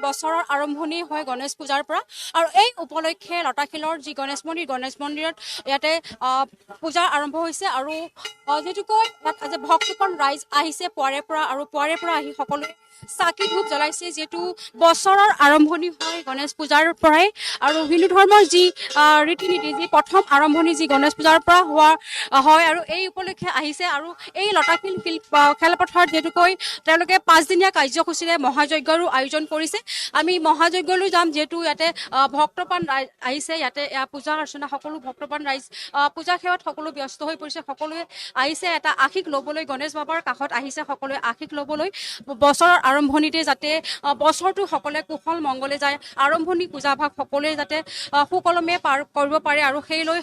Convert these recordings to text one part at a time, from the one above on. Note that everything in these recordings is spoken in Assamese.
বছৰৰ আৰম্ভণি হয় গণেশ পূজাৰ পৰা আৰু এই উপলক্ষে লতাশিলৰ যি গণেশ মন্দিৰত ইয়াতে পূজা আৰম্ভ হৈছে আৰু যেনেকৈ ইয়াত আজি ভক্তপ্ৰাণ ৰাইজ আহিছে পুৱাৰে পৰা আহি সকলোৱে চাকি ধূপ জ্বলাইছে যিহেতু বছৰৰ আৰম্ভণি হয় গণেশ পূজাৰ পৰাই আৰু হিন্দু ধৰ্মৰ যি ৰীতি নীতি যি প্ৰথম আৰম্ভণি যি গণেশ পূজাৰ পৰা হোৱা হয় আৰু এই উপলক্ষে আহিছে আৰু এই লতাশিল খেলপথাৰত যিহেতুকৈ তেওঁলোকে 5দিনীয়া কাৰ্যসূচীৰে মহাযজ্ঞৰো আয়োজন কৰিছে আমি মহাযজ্ঞলৈ যাম যিহেতু ইয়াতে ভক্তপ্ৰাণ ৰাইজ আহিছে ইয়াতে পূজা অৰ্চনা সকলো ভক্তপ্ৰাণ ৰাইজ পূজা সেৱাত সকলো ব্যস্ত হৈ পৰিছে সকলোৱে আহিছে এটা আশীষ ল'বলৈ গণেশ বাবাৰ কাষত আহিছে সকলোৱে আশীষ ল'বলৈ বছৰৰ আৰম্ভণিতে যাতে বছৰটো সকলোৱে কুশল মংগলে যায় আৰম্ভণি পূজাভাগ সকলোৱে যাতে সুকলমে পাৰ কৰিব পাৰে আৰু সেইলৈ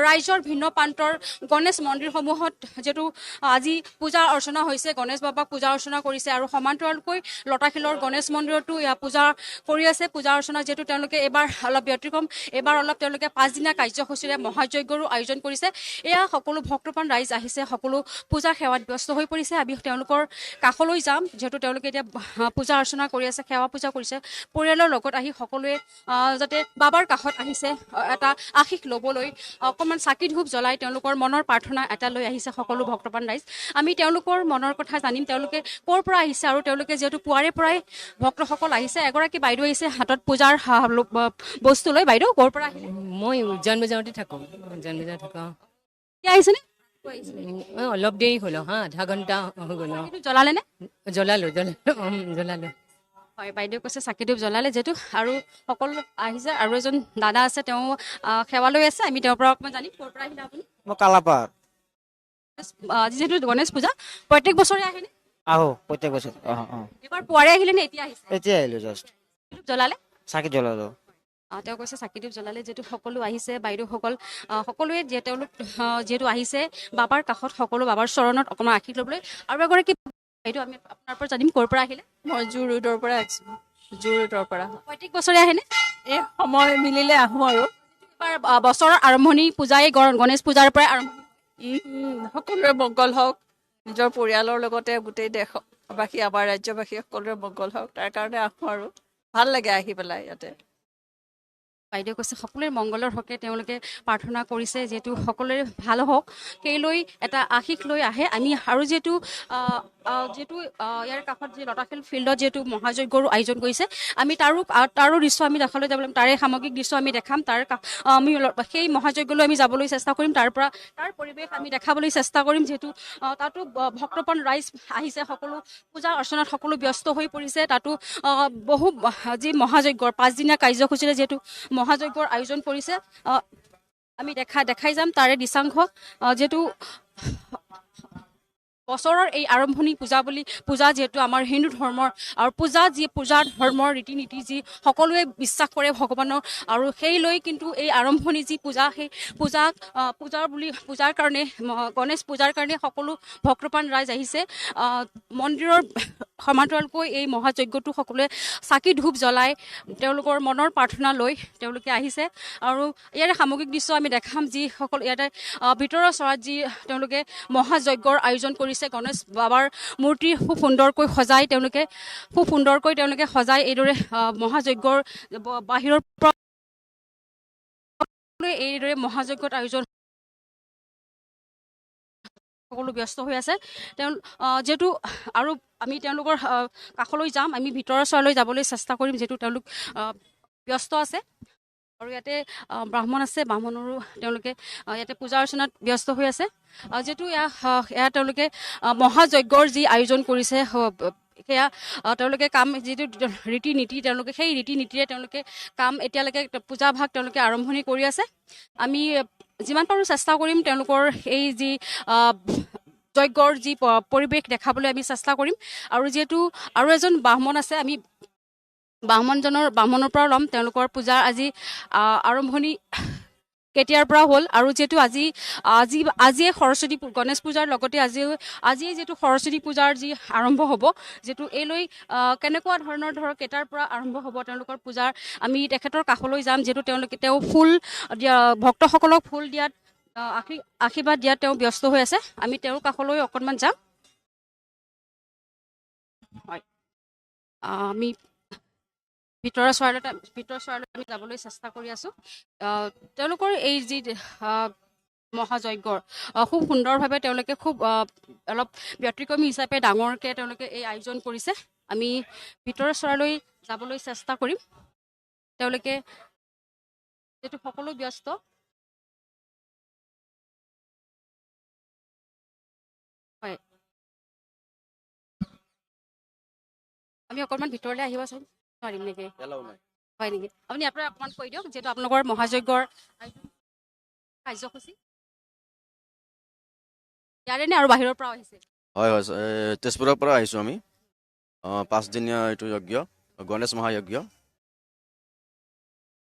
ৰাইজৰ ভিন্ন প্ৰান্তৰ গণেশ মন্দিৰসমূহত যিহেতু আজি পূজা অৰ্চনা হৈছে গণেশ বাবাক পূজা অৰ্চনা কৰিছে আৰু সমান্তৰালকৈ লতাশিলৰ গণেশ মন্দিৰতো পূজা কৰি আছে পূজা অৰ্চনা যিহেতু তেওঁলোকে এইবাৰ অলপ ব্যতিক্ৰম এইবাৰ অলপ তেওঁলোকে 5দিনীয়া কাৰ্যসূচীৰে মহাযজ্ঞৰো আয়োজন কৰিছে এয়া সকলো ভক্তপ্ৰাণ ৰাইজ আহিছে সকলো পূজা সেৱাত ব্যস্ত হৈ পৰিছে আমি তেওঁলোকৰ কাষলৈ যাম যিহেতু তেওঁলোকে এতিয়া পূজা অৰ্চনা কৰি আছে সেৱা পূজা কৰিছে পৰিয়ালৰ লগত আহি সকলোৱে যাতে বাবাৰ কাষত আহিছে এটা আশীষ ল'বলৈ অকণমান চাকি ধূপ জ্বলাই তেওঁলোকৰ মনৰ প্ৰাৰ্থনা এটা লৈ আহিছে সকলো ভক্তপ্ৰাণ ৰাইজ আমি তেওঁলোকৰ মনৰ কথা জানিম তেওঁলোকে ক'ৰ পৰা আহিছে আৰু তেওঁলোকে যিহেতু পুৱাৰে পৰাই ভক্তসকল আহিছে এগৰাকী বাইদেউ আহিছে হাতত পূজাৰ বস্তু লৈ বাইদেউ ক'ৰ পৰা আহিলে মই উজান বজাৰতে থাকোঁ উজান বজাৰ থাকোঁ এতিয়া আহিছেনে অলপ দেৰি হ'ল আধা ঘণ্টা হৈ গ'ল জ্বলালে নে জ্বলালোঁ হয় বাইদেউ কৈছে চাকি ধূপ জ্বলালে যিহেতু আৰু সকলো আহিছে আৰু এজন দাদা আছে তেওঁ সেৱা লৈ আছে আমি তেওঁৰ পৰা অকণমান জানিম ক'ৰ পৰা আহিলে আপুনি মই কালাপাৰ আজি যিহেতু গণেশ পূজা প্ৰত্যেক বছৰে আহেনে আহো প্ৰত্যেক বছৰ এইবাৰ পুৱাৰে আহিলে নে এতিয়া আহিছে এতিয়া আহিলো জাষ্ট ধূপ জ্বলালে চাকি জ্বলালো তেওঁ কৈছে চাকি ধূপ জ্বলালে যিহেতু সকলো আহিছে বাইদেউসকল সকলোৱে তেওঁলোক যিহেতু আহিছে বাবাৰ কাষত সকলো বাবাৰ চৰণত অকণমান আশীষ ল'বলৈ আৰু এগৰাকী বাইদেউ আমি আপোনাৰ পৰা জানিম ক'ৰ পৰা আহিলে মই জু ৰোডৰ পৰা আহিছোঁ জু ৰোডৰ পৰা প্ৰত্যেক বছৰে আহেনে এই সময় মিলিলে আহোঁ আৰু এইবাৰ বছৰৰ আৰম্ভণি পূজাই গণেশ পূজাৰ পৰাই আৰম্ভণি সকলোৰে মংগল হওক নিজৰ পৰিয়ালৰ লগতে গোটেই দেশবাসী আমাৰ ৰাজ্যবাসী সকলোৰে মংগল হওক তাৰ কাৰণে আহোঁ আৰু ভাল লাগে আহি পেলাই ইয়াতে বাইদেউ কৈছে সকলোৰে মংগলৰ হকে তেওঁলোকে প্ৰাৰ্থনা কৰিছে যিহেতু সকলোৰে ভাল হওক সেইলৈ এটা আশীষ লৈ আহে আমি আৰু যিহেতু ইয়াৰ কাষত যি লতাশিল ফিল্ডত যিহেতু মহাযজ্ঞৰো আয়োজন কৰিছে আমি তাৰো দৃশ্য আমি দেখাবলৈ যাব লাগিম তাৰে সামগ্ৰিক দৃশ্য আমি দেখাম আমি সেই মহাযজ্ঞলৈ আমি যাবলৈ চেষ্টা কৰিম তাৰ পৰিৱেশ আমি দেখাবলৈ চেষ্টা কৰিম যিহেতু তাতো ভক্তপ্ৰাণ ৰাইজ আহিছে সকলো পূজা অৰ্চনাত সকলো ব্যস্ত হৈ পৰিছে তাতো বহু যি মহাযজ্ঞৰ 5দিনীয়া কাৰ্যসূচীৰে যিহেতু মহাযজ্ঞৰ আয়োজন কৰিছে আমি দেখাই যাম তাৰে দৃশ্যাংশ যিহেতু বছৰৰ এই আৰম্ভণি পূজা যিহেতু আমাৰ হিন্দু ধৰ্মৰ আৰু পূজা ধৰ্মৰ ৰীতি নীতি যি সকলোৱে বিশ্বাস কৰে ভগৱানৰ আৰু সেই লৈ কিন্তু এই আৰম্ভণি যি পূজা সেই পূজাৰ কাৰণে গণেশ পূজাৰ কাৰণে সকলো ভক্তপ্ৰাণ ৰাইজ আহিছে মন্দিৰৰ সমান্তৰালকৈ এই মহাযজ্ঞটো সকলোৱে চাকি ধূপ জ্বলাই তেওঁলোকৰ মনৰ প্ৰাৰ্থনা লৈ তেওঁলোকে আহিছে আৰু ইয়াৰে সামগ্ৰিক দৃশ্য আমি দেখাম যিসকল ইয়াতে ভিতৰৰ চৰাত যি তেওঁলোকে মহাযজ্ঞৰ আয়োজন কৰিছে গণেশ বাবাৰ মূৰ্তি খুব সুন্দৰকৈ সজাই এইদৰে মহাযজ্ঞৰ বাহিৰৰ পৰা এইদৰে মহাযজ্ঞত আয়োজন সকলো ব্যস্ত হৈ আছে যিহেতু আৰু আমি তেওঁলোকৰ কাষলৈ যাম আমি ভিতৰৰ চৰালৈ যাবলৈ চেষ্টা কৰিম যিহেতু তেওঁলোক ব্যস্ত আছে আৰু ইয়াতে ব্ৰাহ্মণ আছে ব্ৰাহ্মণৰো তেওঁলোকে ইয়াতে পূজা অৰ্চনাত ব্যস্ত হৈ আছে যিহেতু এয়া তেওঁলোকে মহাযজ্ঞৰ যি আয়োজন কৰিছে সেয়া তেওঁলোকে কাম যিটো ৰীতি নীতি তেওঁলোকে সেই ৰীতি নীতিৰে তেওঁলোকে কাম এতিয়ালৈকে পূজাভাগ তেওঁলোকে আৰম্ভণি কৰি আছে আমি যিমান পাৰোঁ চেষ্টা কৰিম তেওঁলোকৰ এই যি যজ্ঞৰ যি পৰিৱেশ দেখাবলৈ আমি চেষ্টা কৰিম আৰু যিহেতু আৰু এজন ব্ৰাহ্মণ আছে আমি ব্ৰাহ্মণৰ পৰা ল'ম তেওঁলোকৰ পূজাৰ আজি আৰম্ভণি কেতিয়াৰ পৰা হ'ল আৰু যিহেতু আজিয়ে সৰস্বতী গণেশ পূজাৰ লগতে আজিয়ে যিহেতু সৰস্বতী পূজাৰ যি আৰম্ভ হ'ব যিহেতু এইলৈ কেনেকুৱা ধৰণৰ কেইটাৰ পৰা আৰম্ভ হ'ব তেওঁলোকৰ পূজাৰ আমি তেখেতৰ কাষলৈ যাম যিহেতু তেওঁ ফুল দিয়া ভক্তসকলক ফুল দিয়াত আশীৰ্বাদ দিয়াত তেওঁ ব্যস্ত হৈ আছে আমি তেওঁৰ কাষলৈ অকণমান যাম হয় আমি ভিতৰৰ চৰাইলৈ আমি যাবলৈ চেষ্টা কৰি আছোঁ। তেওঁলোকৰ এই যি মহাযজ্ঞৰ খুব সুন্দৰভাৱে তেওঁলোকে খুব অলপ ব্যতিক্ৰমী হিচাপে ডাঙৰকৈ তেওঁলোকে এই আয়োজন কৰিছে। আমি ভিতৰৰ চৰাইলৈ যাবলৈ চেষ্টা কৰিম। তেওঁলোকে যিহেতু সকলো ব্যস্ত, হয়, আমি অকণমান ভিতৰলৈ আহিব চাম, নোৱাৰিম নেকি? হয় নেকি? আপুনি ইয়াৰ পৰা অকণমান কৈ দিয়ক, যিহেতু আপোনালোকৰ মহাযজ্ঞৰ কাৰ্যসূচী ইয়াৰে নে আৰু বাহিৰৰ পৰাও আহিছে? হয় হয় তেজপুৰৰ পৰা আহিছোঁ আমি। 5 দিনীয়া এইটো যজ্ঞ, গণেশ মহাযজ্ঞ।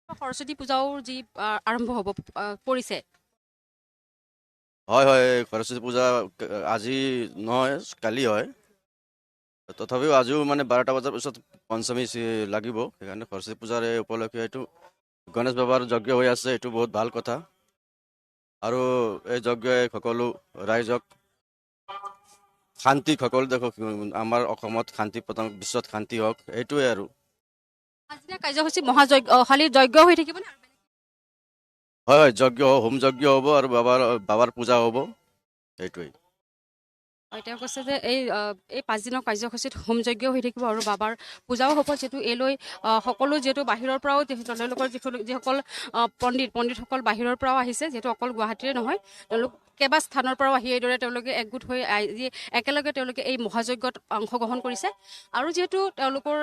সৰস্বতী পূজাও যি আৰম্ভ হ'ব পৰিছে। হয় হয় সৰস্বতী পূজা আজি নহয়, কালি হয়। তথাপিও আজিও মানে 12টা বজাৰ পিছত পঞ্চমী লাগিব, সেইকাৰণে সৰস্বতী পূজাৰ এই উপলক্ষে এইটো গণেশ বাবাৰ যজ্ঞ হৈ আছে। এইটো বহুত ভাল কথা। আৰু এই যজ্ঞই সকলো ৰাইজক শান্তি, সকলো দেখক আমাৰ অসমত শান্তি প্ৰথম, বিশ্বত শান্তি হওক, এইটোৱে আৰু। আজিৰ কাৰ্যসূচী মহাযজ্ঞ খালি যজ্ঞ হৈ থাকিব নে? হয় হয় যজ্ঞ, হোম যজ্ঞ হ'ব আৰু বাবাৰ পূজা হ'ব, সেইটোৱেই। হয়, তেওঁ কৈছে যে এই 5 দিনৰ কাৰ্যসূচীত হোম যজ্ঞ হৈ থাকিব আৰু বাবাৰ পূজাও হ'ব। যিহেতু এইলৈ সকলো, যিহেতু বাহিৰৰ পৰাও তেওঁলোকৰ যিসকল পণ্ডিতসকল বাহিৰৰ পৰাও আহিছে, যিহেতু অকল গুৱাহাটীৰে নহয়, তেওঁলোক কেইবা স্থানৰ পৰাও আহি এইদৰে তেওঁলোকে একগোট হৈ আজি একেলগে তেওঁলোকে এই মহাযজ্ঞত অংশগ্ৰহণ কৰিছে। আৰু যিহেতু তেওঁলোকৰ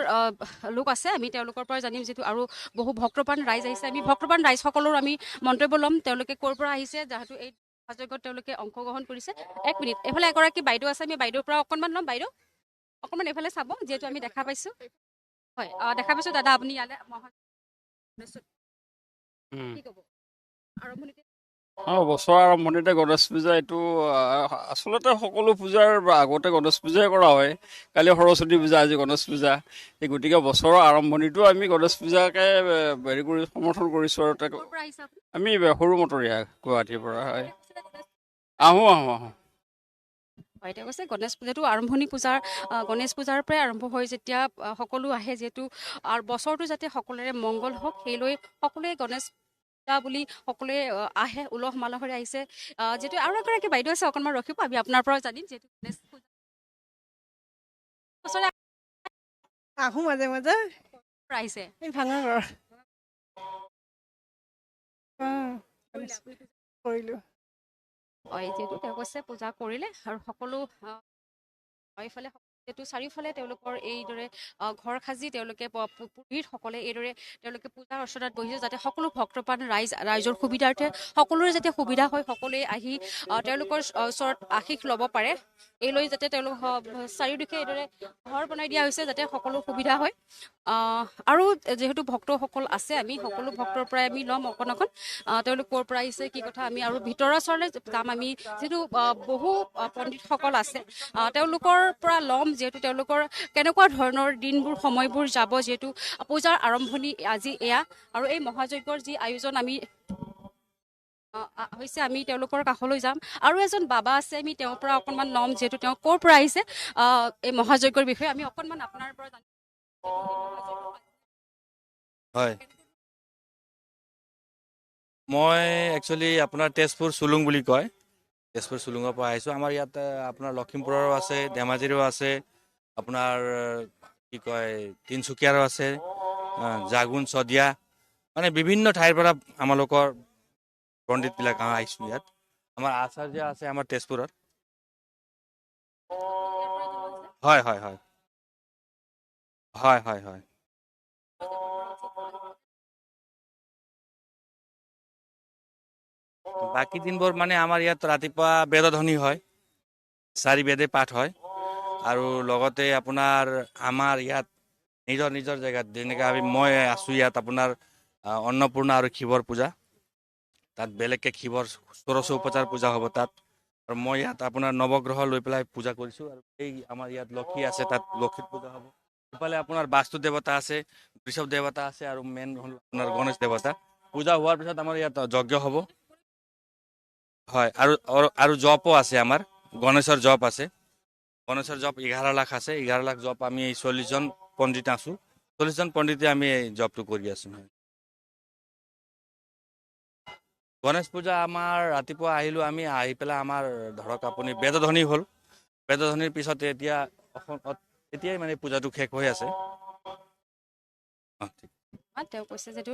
লোক আছে, আমি তেওঁলোকৰ পৰা জানিম। যিহেতু আৰু বহু ভক্তপ্ৰাণ ৰাইজ আহিছে, আমি ভক্তপ্ৰাণ ৰাইজসকলৰ আমি মন্তব্য ল'ম, তেওঁলোকে ক'ৰ পৰা আহিছে, যিহেতু এই মহাযজ্ঞত তেওঁলোকে অংশগ্ৰহণ কৰিছে। এক মিনিট, এইফালে এগৰাকী বাইদেউ আছে, আমি বাইদেউৰ পৰা অকণমান ল'ম। বাইদেউ অকণমান এইফালে চাব, যিহেতু আমি দেখা পাইছোঁ। হয়, দেখা পাইছোঁ। দাদা আপুনি ইয়ালৈ কি ক'ব আৰম্ভণিতে? বছৰৰ আৰম্ভণিতে গণেশ পূজা, এইটো আচলতে সকলো পূজাৰ আগতে গণেশ পূজাই কৰা হয়। কালি সৰস্বতী পূজা, আজি গণেশ পূজা। এই গতিকে বছৰৰ আৰম্ভণিটো আমি গণেশ পূজাকে হেৰি কৰি সমৰ্থন কৰিছোঁ। আৰু ক'ৰ পৰা আহিছে আপুনি? আমি সৰু মটৰীয়া, গুৱাহাটীৰ পৰা। হয়, আহোঁ। হয়, তেওঁ কৈছে গণেশ পূজাটো আৰম্ভণি গণেশ পূজাৰ পৰাই আৰম্ভ হয়, যেতিয়া সকলো আহে, যিহেতু আৰু বছৰটো যাতে সকলোৰে মংগল হওক, সেইলৈ সকলোৱে গণেশ পূজা বুলি সকলোৱে আহে, উলহ মালহেৰে আহিছে। যিহেতু আৰু এগৰাকী বাইদেউ আছে, অকণমান ৰখিব, আমি আপোনাৰ পৰা জানিম। যিহেতু গণেশ পূজা বছৰে আহোঁ মাজে মাজে। আহিছে, এই ভাঙৰ ঘৰ কৰিলোঁ। হয়, যিহেতু তেওঁ কৈছে পূজা কৰিলে আৰু সকলো এইফালে যিহেতু চাৰিওফালে তেওঁলোকৰ এইদৰে ঘৰ সাজি তেওঁলোকে পুৰোহিতসকলে এইদৰে তেওঁলোকে পূজা অৰ্চনাত বহিছে, যাতে সকলো ভক্তপ্ৰাণ ৰাইজৰ সুবিধাৰ্থে সকলোৰে যাতে সুবিধা হয়, সকলোৱে আহি তেওঁলোকৰ ওচৰত আশীষ ল'ব পাৰে। এইলৈ যাতে তেওঁলোক চাৰিওদিশে এইদৰে ঘৰ বনাই দিয়া হৈছে, যাতে সকলো সুবিধা হয়। আৰু যিহেতু ভক্তসকল আছে, আমি সকলো ভক্তৰ পৰাই আমি ল'ম অকণ তেওঁলোক ক'ৰ পৰা আহিছে, কি কথা, আমি আৰু ভিতৰৰ ওচৰলৈ যাম। আমি যিহেতু বহু পণ্ডিতসকল আছে, তেওঁলোকৰ পৰা ল'ম, যিহেতু তেওঁলোকৰ কেনেকুৱা ধৰণৰ দিনবোৰ, সময়বোৰ যাব, যিহেতু পূজাৰ আৰম্ভণি আজি এয়া। আৰু এই মহাযজ্ঞৰ যি আয়োজন হৈছে, আমি তেওঁলোকৰ কাষলৈ যাম। আৰু এজন বাবা আছে, আমি তেওঁৰ পৰা অকণমান ল'ম, যিহেতু তেওঁ ক'ৰ পৰা আহিছে, এই মহাযজ্ঞৰ বিষয়ে আমি অকণমান আপোনাৰ পৰা জানিম। হয়, মই একচুৱেলি আপোনাৰ তেজপুৰ চুলুং বুলি কয়, তেজপুৰ চুলুঙৰ পৰা আহিছোঁ। আমাৰ ইয়াত আপোনাৰ লখিমপুৰৰো আছে, ধেমাজিৰো আছে, আপোনাৰ কি কয় তিনিচুকীয়াৰো আছে, জাগুন, চদিয়া, মানে বিভিন্ন ঠাইৰ পৰা আমালোকৰ পণ্ডিতবিলাক আহিছোঁ ইয়াত। আমাৰ আচাৰ্য আছে আমাৰ তেজপুৰত। হয় হয় হয় হয় হয় হয় বাকী দিনবোৰ মানে আমাৰ ইয়াত ৰাতিপুৱা বেদধ্বনি হয়, 4 বেদে পাঠ হয়। আৰু লগতে আপোনাৰ আমাৰ ইয়াত নিজৰ নিজৰ জেগাত, যেনেকৈ মই আছোঁ ইয়াত আপোনাৰ অন্নপূৰ্ণা আৰু শিৱৰ পূজা, তাত বেলেগকৈ শিৱৰ ষোড়শ উপচাৰ পূজা হ'ব তাত। আৰু মই ইয়াত আপোনাৰ নৱগ্ৰহ লৈ পেলাই পূজা কৰিছোঁ। আৰু এই আমাৰ ইয়াত লক্ষী আছে, তাত লক্ষীৰ পূজা হ'ব। ইফালে আপোনাৰ বাস্তু দেৱতা আছে, বৃষভ দেৱতা আছে, আৰু মেইন হ'ল আপোনাৰ গণেশ দেৱতা। পূজা হোৱাৰ পিছত আমাৰ ইয়াত যজ্ঞ হ'ব। হয়, আৰু জপো আছে, আমাৰ গণেশৰ জপ আছে। গণেশৰ জপ 11 লাখ আছে, 11 লাখ জপ আমি 40জন পণ্ডিত আছোঁ, 40জন পণ্ডিতে আমি এই জবটো কৰি আছো। গণেশ পূজা আমাৰ ৰাতিপুৱা আহিলোঁ, আমি আহি পেলাই আমাৰ ধৰক আপুনি বেদধ্বনি হ'ল, বেদধ্বনিৰ পিছতে এতিয়া এতিয়াই মানে পূজাটো শেষ হৈ আছে। ঠিক। তেওঁ কৈছে যিটো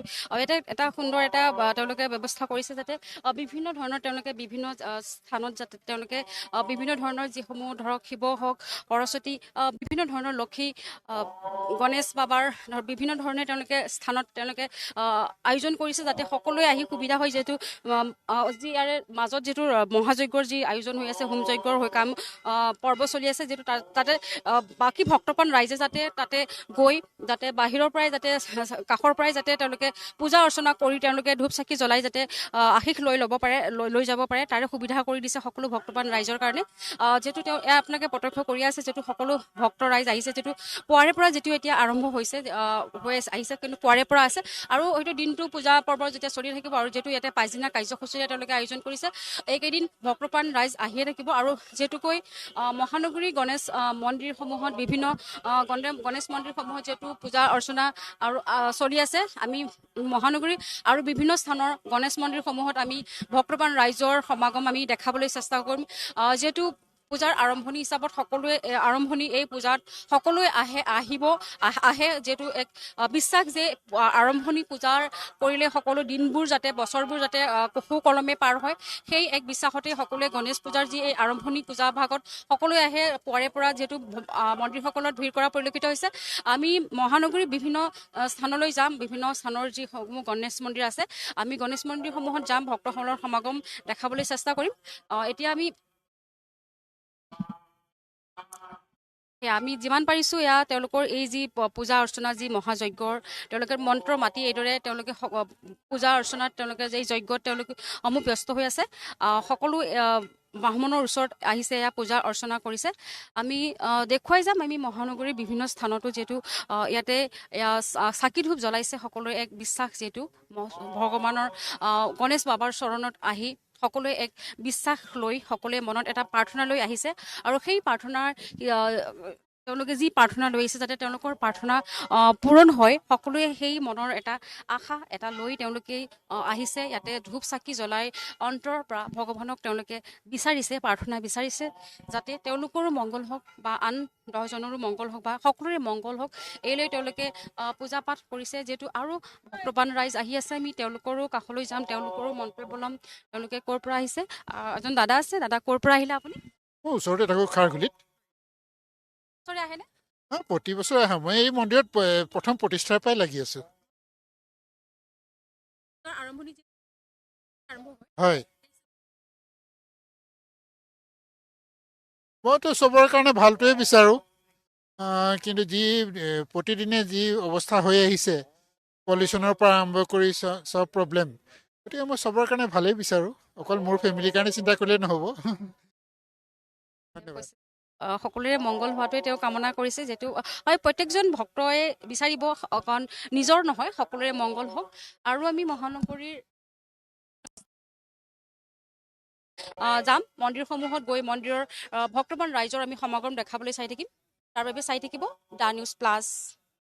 এটা সুন্দৰ এটা তেওঁলোকে ব্যৱস্থা কৰিছে, যাতে বিভিন্ন ধৰণৰ তেওঁলোকে বিভিন্ন স্থানত যাতে তেওঁলোকে বিভিন্ন ধৰণৰ যিসমূহ ধৰক শিৱ হওক, সৰস্বতী, বিভিন্ন ধৰণৰ লক্ষী, গণেশ বাবাৰ বিভিন্ন ধৰণে তেওঁলোকে স্থানত তেওঁলোকে আয়োজন কৰিছে, যাতে সকলোৱে আহি সুবিধা হয়। যিহেতু যি ইয়াৰে মাজত যিটো মহাযজ্ঞৰ যি আয়োজন হৈ আছে, হোম যজ্ঞৰ হৈ কাম পৰ্ব চলি আছে, যিটো তাতে বাকী ভক্তপ্ৰাণ ৰাইজে যাতে তাতে গৈ যাতে বাহিৰৰ পৰাই যাতে কাষৰ পৰাই যাতে তেওঁলোকে পূজা অৰ্চনা কৰি তেওঁলোকে ধূপ চাকি জ্বলাই যাতে আশীষ লৈ ল'ব পাৰে, লৈ যাব পাৰে, তাৰে সুবিধা কৰি দিছে সকলো ভক্তপ্ৰাণ ৰাইজৰ কাৰণে। যিহেতু তেওঁ এয়া আপোনালোকে প্ৰত্যক্ষ কৰি আছে, যিহেতু সকলো ভক্ত ৰাইজ আহিছে, যিটো পুৱাৰে পৰা যিটো এতিয়া আৰম্ভ হৈছে আহিছে, কিন্তু পুৱাৰে পৰা আছে আৰু হয়তো দিনটো পূজা পৰ্ব যেতিয়া চলি থাকিব, আৰু যিহেতু ইয়াতে পাঁচদিনীয়া কাৰ্যসূচীৰে তেওঁলোকে আয়োজন কৰিছে, এইকেইদিন ভক্তপ্ৰাণ ৰাইজ আহিয়ে থাকিব। আৰু যিহেতুকৈ মহানগৰী গণেশ মন্দিৰসমূহত বিভিন্ন গণেশ মন্দিৰসমূহত যিহেতু পূজা অৰ্চনা আৰু চলি আছে, আমি মহানগৰী আৰু বিভিন্ন স্থানৰ গণেশ মন্দিৰসমূহত আমি ভক্তপ্ৰাণ ৰাইজৰ সমাগম আমি দেখাবলৈ চেষ্টা কৰিম। যিহেতু পূজাৰ আৰম্ভণি হিচাপত সকলোৱে আৰম্ভণি এই পূজাত সকলোৱে আহে, যিহেতু এক বিশ্বাস যে আৰম্ভণি পূজাৰ কৰিলে সকলো দিনবোৰ যাতে বছৰবোৰ যাতে সুকলমে পাৰ হয়, সেই এক বিশ্বাসতে সকলোৱে গণেশ পূজাৰ যি এই আৰম্ভণি পূজা ভাগত সকলোৱে আহে পুৱাৰে পৰা, যিহেতু মন্দিৰসকলত ভিৰ কৰা পৰিলক্ষিত হৈছে। আমি মহানগৰীৰ বিভিন্ন স্থানলৈ যাম, বিভিন্ন স্থানৰ যিসমূহ গণেশ মন্দিৰ আছে, আমি গণেশ মন্দিৰসমূহত যাম, ভক্তসকলৰ সমাগম দেখাবলৈ চেষ্টা কৰিম। এতিয়া আমি যিমান পাৰিছোঁ তেওঁলোকৰ এই যি পূজা অৰ্চনা, যি মহাযজ্ঞৰ তেওঁলোকে মন্ত্ৰ মাতি এইদৰে তেওঁলোকে পূজা অৰ্চনাত তেওঁলোকে এই যজ্ঞত তেওঁলোকে সমূহ ব্যস্ত হৈ আছে। সকলো ব্ৰাহ্মণৰ ওচৰত আহিছে, এয়া পূজা অৰ্চনা কৰিছে। আমি দেখুৱাই যাম আমি মহানগৰীৰ বিভিন্ন স্থানতো, যিহেতু ইয়াতে চাকি ধূপ জ্বলাইছে, সকলোৰে এক বিশ্বাস, যিহেতু ভগৱানৰ গণেশ বাবাৰ চৰণত আহি সকলোৱে এক বিশ্বাস লৈ সকলোৱে মনত এটা প্ৰাৰ্থনা লৈ আহিছে, আৰু সেই প্ৰাৰ্থনাৰ তেওঁলোকে যি প্ৰাৰ্থনা লৈ আহিছে, যাতে তেওঁলোকৰ প্ৰাৰ্থনা পূৰণ হয়, সকলোৱে সেই মনৰ এটা আশা এটা লৈ তেওঁলোকে আহিছে, ইয়াতে ধূপ চাকি জ্বলাই অন্তৰৰ পৰা ভগৱানক তেওঁলোকে বিচাৰিছে, প্ৰাৰ্থনা বিচাৰিছে, যাতে তেওঁলোকৰো মংগল হওক বা আন 10জনৰো মংগল হওক বা সকলোৰে মংগল হওক, এইলৈ তেওঁলোকে পূজা পাঠ কৰিছে। যিহেতু আৰু ভক্তপ্ৰাণ ৰাইজ আহি আছে, আমি তেওঁলোকৰো কাষলৈ যাম, তেওঁলোকৰো মন্তব্য ল'ম, তেওঁলোকে ক'ৰ পৰা আহিছে। এজন দাদা আছে, দাদা ক'ৰ পৰা আহিলে আপুনি? মই ওচৰতে থাকোঁ, খাৰঘুলিত। ওচৰতে আহেনে? প্ৰতি বছৰে আহোঁ, মই এই মন্দিৰত প্ৰথম প্ৰতিষ্ঠাৰ পৰাই লাগি আছোঁ। আৰম্ভণি হয়, মইতো চবৰে কাৰণে ভালটোৱে বিচাৰোঁ, কিন্তু যি প্ৰতিদিনে যি অৱস্থা হৈ আহিছে, পলিউশ্যনৰ পৰা আৰম্ভ কৰি চব প্ৰব্লেম, গতিকে মই চবৰে কাৰণে ভালেই বিচাৰোঁ, অকল মোৰ ফেমিলিৰ কাৰণে চিন্তা কৰিলে নহ'ব। ধন্যবাদ। সকলোৰে মংগল হোৱাটোৱে তেওঁ কামনা কৰিছে, যিহেতু হয় প্ৰত্যেকজন ভক্তই বিচাৰিব অকণ নিজৰ নহয়, সকলোৰে মংগল হওক। আৰু আমি মহানগৰীৰ যাম, মন্দিৰসমূহত গৈ মন্দিৰৰ ভক্তপ্ৰাণ ৰাইজৰ আমি সমাগম দেখাবলৈ চাই থাকিম। তাৰ বাবে চাই থাকিব দা নিউজ প্লাছ।